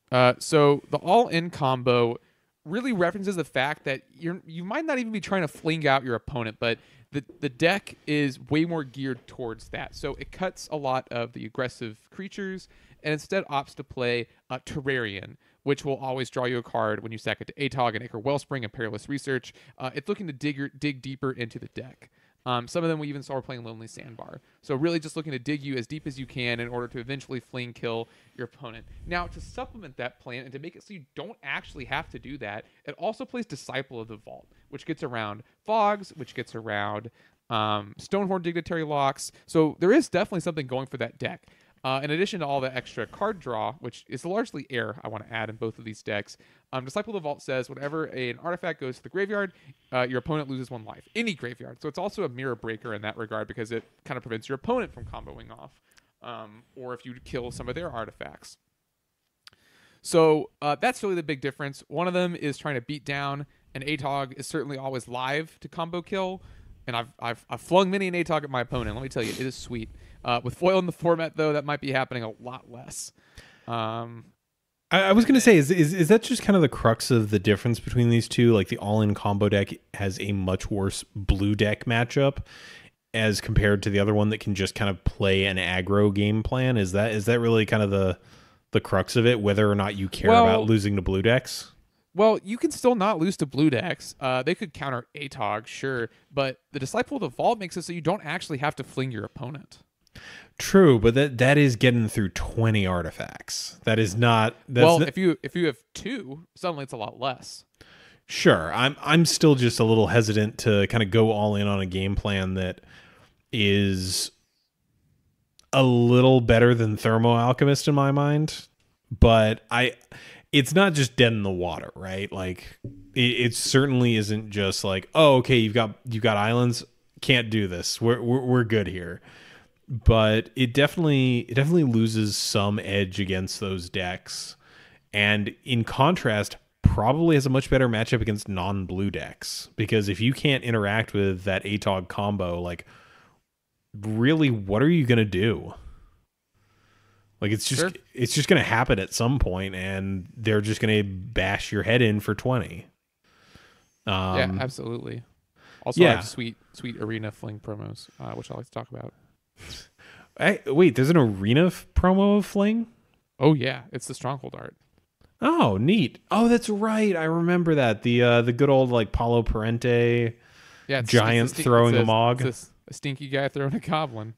the all-in combo really references the fact that you might not even be trying to fling out your opponent, but the deck is way more geared towards that. So it cuts a lot of the aggressive creatures and instead opts to play Terrarian, which will always draw you a card when you sack it to ATOG and Ichor Wellspring and Perilous Research. It's looking to dig deeper into the deck. Some of them we even saw playing Lonely Sandbar. So really just looking to dig you as deep as you can in order to eventually fling kill your opponent. Now, to supplement that plan and to make it so you don't actually have to do that, it also plays Disciple of the Vault, which gets around Fogs, which gets around Stonehorn Dignitary Locks. So there is definitely something going for that deck. In addition to all the extra card draw, which is largely air I want to add in both of these decks, Disciple of the Vault says whenever an artifact goes to the graveyard, your opponent loses 1 life. Any graveyard. So it's also a mirror breaker in that regard because it kind of prevents your opponent from comboing off. Or if you kill some of their artifacts. So that's really the big difference. One of them is trying to beat down, and ATOG is certainly always live to combo kill. And I've flung many an ATOG at my opponent. Let me tell you, it is sweet. With foil in the format, though, that might be happening a lot less. I was going to say, is that just kind of the crux of the difference between these two? Like the all-in combo deck has a much worse blue deck matchup as compared to the other one that can just kind of play an aggro game plan. Is that really kind of the crux of it, whether or not you care about losing to blue decks? Well, you can still not lose to blue decks. They could counter ATOG, sure, but the Disciple of the Vault makes it so you don't actually have to fling your opponent. True, but that is getting through 20 artifacts. That is not... if you have 2, suddenly it's a lot less. Sure, I'm still just a little hesitant to kind of go all in on a game plan that is a little better than Thermo Alchemist in my mind, but it's not just dead in the water, right? Like it certainly isn't just like, oh, okay, you've got islands, can't do this. We're good here. But it definitely loses some edge against those decks, and in contrast, probably has a much better matchup against non-blue decks, because if you can't interact with that ATOG combo, like really, what are you gonna do? Like it's just gonna happen at some point, and they're just gonna bash your head in for 20. Yeah, absolutely. Also, I have sweet arena fling promos, which I like to talk about. Wait, there's an arena promo of Fling? Oh yeah, it's the Stronghold art. Oh, neat. Oh, that's right. I remember that. The good old like Paulo Parente giant throwing a Mog. It's a stinky guy throwing a goblin.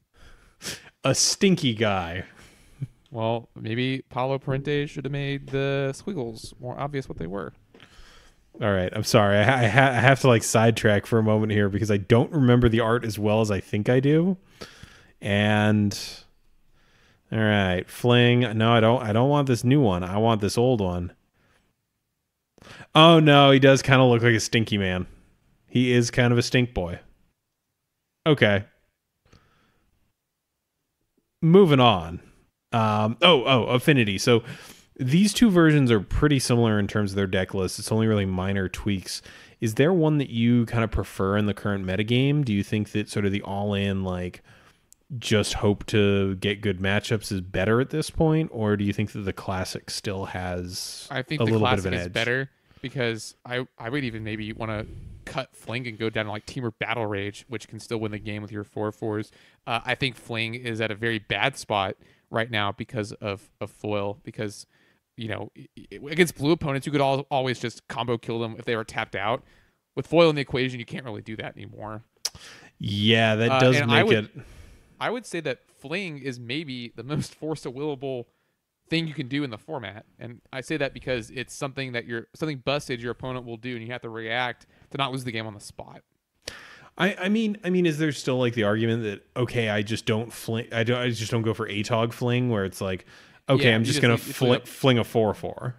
A stinky guy. Well, maybe Paulo Parente should have made the squiggles more obvious what they were. All right, I'm sorry. I have to like sidetrack for a moment here because I don't remember the art as well as I think I do. And all right, Fling. No, I don't want this new one. I want this old one. Oh no, he does kind of look like a stinky man. He is kind of a stink boy. Okay. Moving on. Affinity. So these two versions are pretty similar in terms of their deck list. It's only really minor tweaks. Is there one that you kind of prefer in the current metagame? Do you think that sort of the all-in, like, just hope to get good matchups is better at this point? Or do you think that the Classic still has I think a the little Classic bit of an is edge? better because I would even maybe want to cut Fling and go down to like Teamer Battle Rage, which can still win the game with your 4/4s. I think Fling is at a very bad spot right now because of foil, because against blue opponents you could always just combo kill them if they were tapped out. With foil in the equation, you can't really do that anymore. Yeah, that does make it. I would say that Fling is maybe the most force to willable thing you can do in the format, and I say that because it's something that something busted your opponent will do, and you have to react to not lose the game on the spot. I mean, is there still like the argument that okay, I just don't fling, I just don't go for ATOG Fling, where it's like, okay, I'm just gonna fling a 4/4.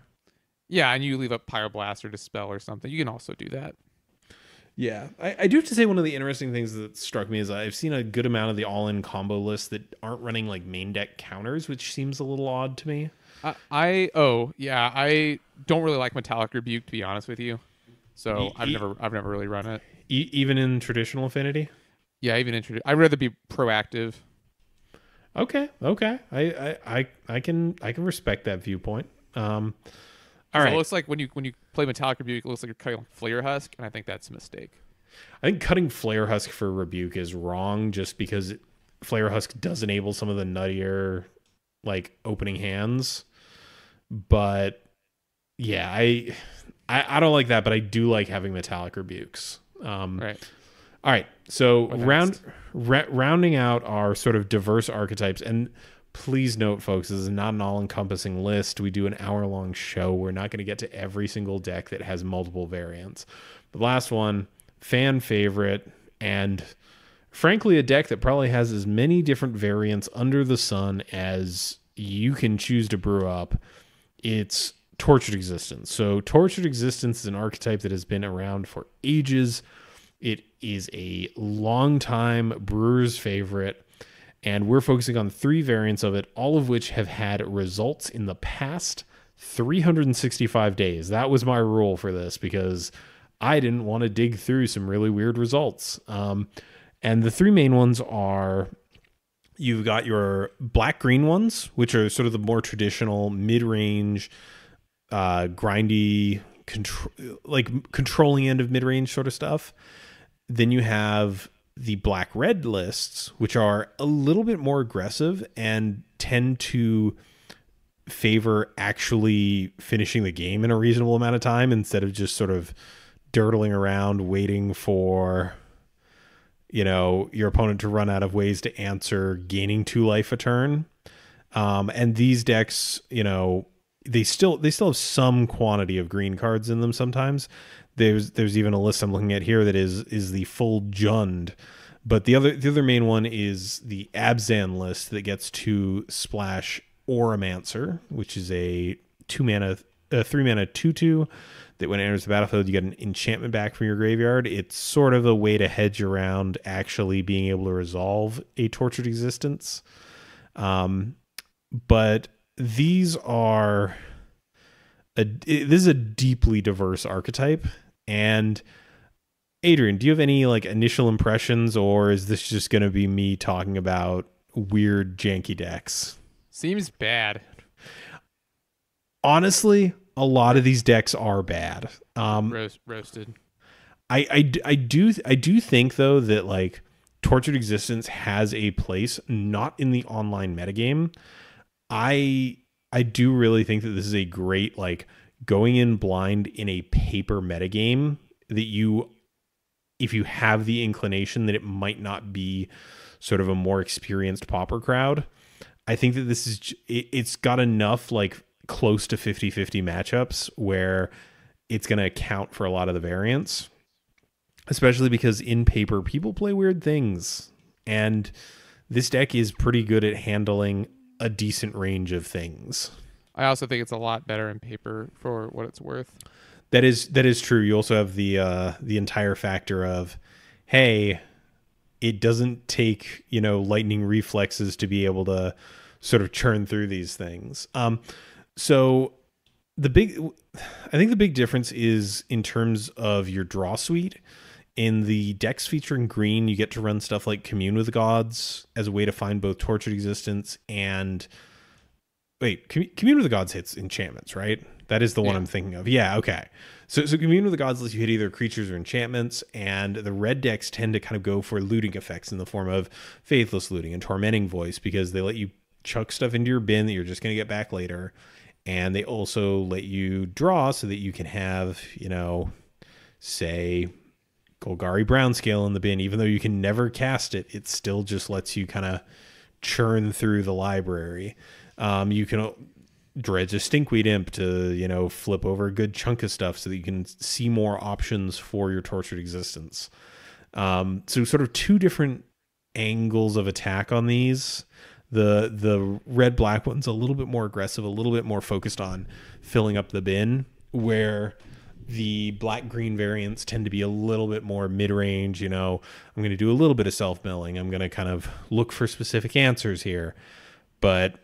Yeah, and you leave up Pyroblast or Dispel or something. You can also do that. Yeah, I do have to say one of the interesting things that struck me is I've seen a good amount of the all-in combo lists that aren't running like main deck counters, which seems a little odd to me. I don't really like Metallic Rebuke, to be honest with you. So I've never really run it. Even in traditional Affinity? Yeah, even in traditional. I'd rather be proactive. Okay. I can respect that viewpoint. All right. It looks like when you play Metallic Rebuke, it looks like you're cutting like Flare Husk, and I think that's a mistake. I think cutting Flare Husk for Rebuke is wrong, just because Flare Husk does enable some of the nuttier like opening hands. But yeah, I don't like that, but I do like having Metallic Rebukes. Right. All right. So rounding out our sort of diverse archetypes, and please note, folks, this is not an all-encompassing list. We do an hour-long show. We're not going to get to every single deck that has multiple variants. The last one, fan favorite, and frankly, a deck that probably has as many different variants under the sun as you can choose to brew up. It's Tortured Existence. So Tortured Existence is an archetype that has been around for ages. It is a long-time brewer's favorite. And we're focusing on 3 variants of it, all of which have had results in the past 365 days. That was my rule for this because I didn't want to dig through some really weird results. And the 3 main ones are, you've got your black-green ones, which are sort of the more traditional mid-range, grindy, controlling end of mid-range sort of stuff. Then you have the black-red lists, which are a little bit more aggressive and tend to favor actually finishing the game in a reasonable amount of time instead of just sort of dirtling around waiting for, your opponent to run out of ways to answer, gaining 2 life a turn. And these decks, they still have some quantity of green cards in them sometimes. There's even a list I'm looking at here that is the full Jund. But the other main one is the Abzan list that gets to splash Oromancer, which is a 3-mana 2/2 that when it enters the battlefield you get an enchantment back from your graveyard. It's sort of a way to hedge around actually being able to resolve a Tortured Existence. But this is a deeply diverse archetype, and Adrian, do you have any like initial impressions, or is this just going to be me talking about weird janky decks? Seems bad. Honestly, a lot of these decks are bad. Roasted. I do think though that like Tortured Existence has a place not in the online metagame. I do really think that this is a great like going in blind in a paper metagame that you, if you have the inclination that it might not be sort of a more experienced Pauper crowd, I think that this is, it's got enough like close to 50-50 matchups where it's going to account for a lot of the variance, especially because in paper people play weird things, and this deck is pretty good at handling a decent range of things. I also think it's a lot better in paper for what it's worth. That is true. You also have the entire factor of, hey, it doesn't take, lightning reflexes to be able to sort of churn through these things. So I think the big difference is in terms of your draw suite. In the decks featuring green, you get to run stuff like Commune with the Gods as a way to find both Tortured Existence and... Wait, Commune with the Gods hits enchantments, right? That is the one I'm thinking of. Yeah, okay. So Commune with the Gods lets you hit either creatures or enchantments, and the red decks tend to kind of go for looting effects in the form of Faithless Looting and Tormenting Voice, because they let you chuck stuff into your bin that you're just going to get back later, and they also let you draw so that you can have, say... Golgari Brownscale in the bin. Even though you can never cast it, it still just lets you kind of churn through the library. You can dredge a Stinkweed Imp to, flip over a good chunk of stuff so that you can see more options for your Tortured Existence. So sort of two different angles of attack on these. The red-black one's a little bit more aggressive, a little bit more focused on filling up the bin, where the black-green variants tend to be a little bit more mid-range. I'm going to do a little bit of self-milling. I'm going to kind of look for specific answers here. But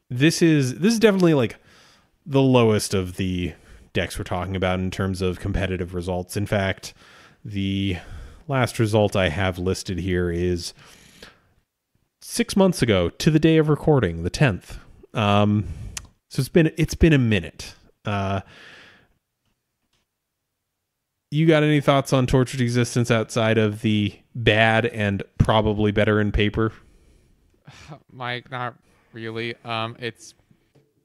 this is definitely like the lowest of the decks we're talking about in terms of competitive results. In fact, the last result I have listed here is 6 months ago to the day of recording, the 10th. So it's been a minute. You got any thoughts on Tortured Existence outside of the bad and probably better in paper? Mike, not really. It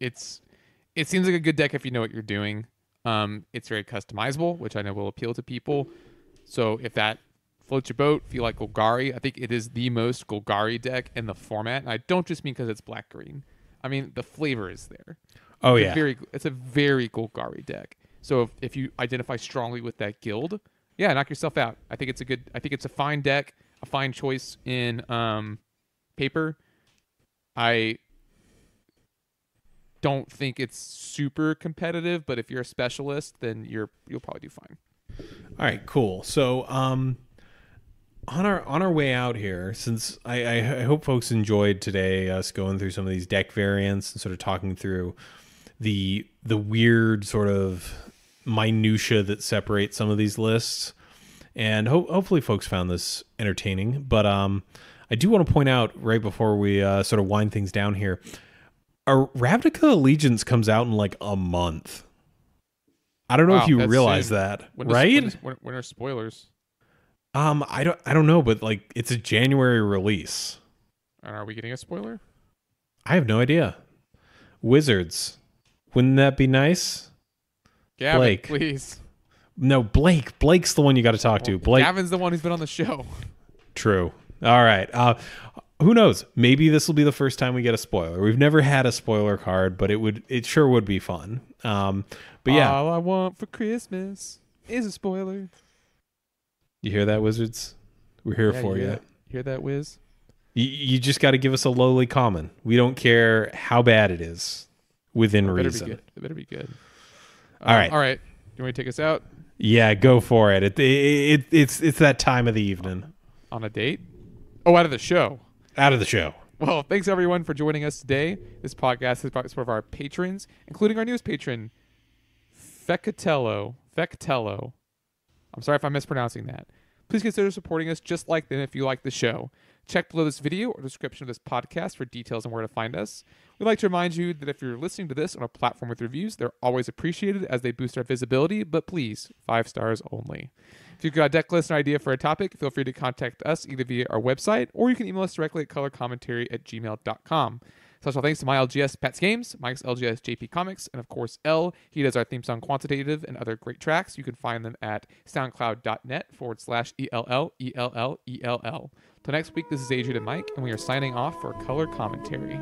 seems like a good deck if you know what you're doing. It's very customizable, which I know will appeal to people. So if that floats your boat, if you like Golgari, I think it is the most Golgari deck in the format. And I don't just mean because it's black-green. I mean, the flavor is there. Oh, it's it's a very Golgari deck. So if you identify strongly with that guild, knock yourself out. I think it's a fine deck, a fine choice in paper. I don't think it's super competitive, but if you're a specialist, then you'll probably do fine. All right, cool. So on our way out here, since I hope folks enjoyed today us going through some of these deck variants and sort of talking through the weird sort of minutia that separates some of these lists, and hopefully folks found this entertaining. But I do want to point out right before we sort of wind things down here, our Ravnica Allegiance comes out in like a month. I don't know if you realize that, right? When are spoilers? I don't know, but like it's a January release. And are we getting a spoiler? I have no idea. Wizards, wouldn't that be nice? Gavin, Blake, please. No, Blake. Blake's the one you got to talk to. Blake. Gavin's the one who's been on the show. True. All right. Who knows? Maybe this will be the first time we get a spoiler. We've never had a spoiler card, but it sure would be fun. But yeah. All I want for Christmas is a spoiler. You hear that, Wizards? We're here for you. Hear that, Wiz? You just got to give us a lowly common. We don't care how bad it is, within reason. It better be good. All right. All right. You want me to take us out? Yeah, go for it. It's that time of the evening. On a date? Oh, out of the show. Out of the show. Well, thanks everyone for joining us today. This podcast is part of our patrons, including our newest patron, Fecatello. I'm sorry if I'm mispronouncing that. Please consider supporting us just like them if you like the show. Check below this video or description of this podcast for details on where to find us. We'd like to remind you that if you're listening to this on a platform with reviews, they're always appreciated as they boost our visibility, but please, 5 stars only. If you've got a deck list or idea for a topic, feel free to contact us either via our website or you can email us directly at colorcommentary@gmail.com. Special thanks to my LGS Pat's Games, Mike's LGS JP Comics, and of course L. He does our theme song Quantitative and other great tracks. You can find them at soundcloud.net/ELLELLELL. Till next week, this is Adrian and Mike, and we are signing off for Color Commentary.